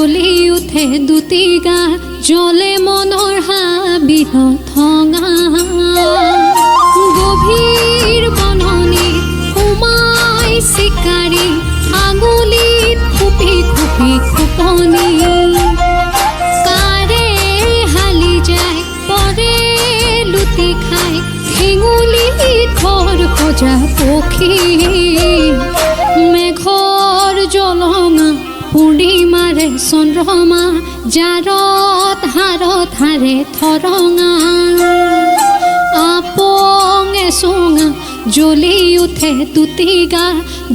জ্বলি উঠে দুটি গা জ্বলে মনৰ হাবিহ থঙা গভীৰ বননিত সোমাই চিকাৰী আঙুলিত খুপি খুপি খুপনি কাৰে হালি যায় পৰে লুটি খাই ঠেঙুলি থৰ সজা পক্ষী মেঘৰ জলঙা পূৰ্ণিমাৰে চন্দ্ৰমা জাৰত হাৰত হাৰে থৰঙা আপঙে চোঙা জ্বলি উঠে দুটি গা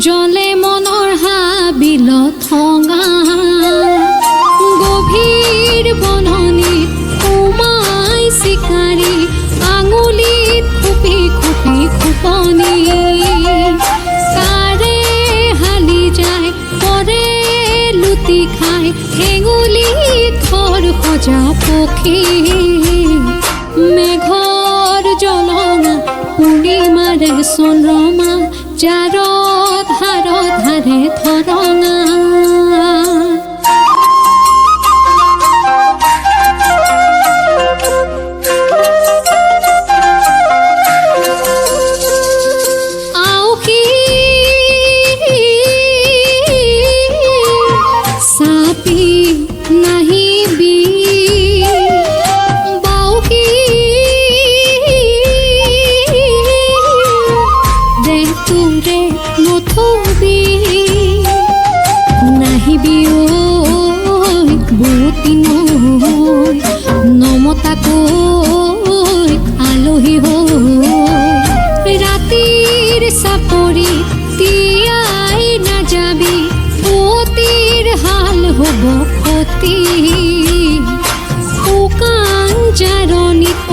জ্বলে মনৰ হাবিল থঙা গভীৰ বননিত সোমাই চিকাৰী আঙুলিত খুপি খুপি খুপনি কাৰে হালি যায় পৰে লুটি খাই ঠেঙুলি থৰ সজা পক্ষী মেঘৰ জলঙা পূৰ্ণিমাৰে চন্দ্ৰমা জাৰত হাৰত হাৰে থৰঙা নমতাকৈ আলহী হৈ ৰাতিৰ চাপৰি তিয়াই নাযাবি অতিৰ হাল হ'ব ক্ষতি শুকান জাৰণিত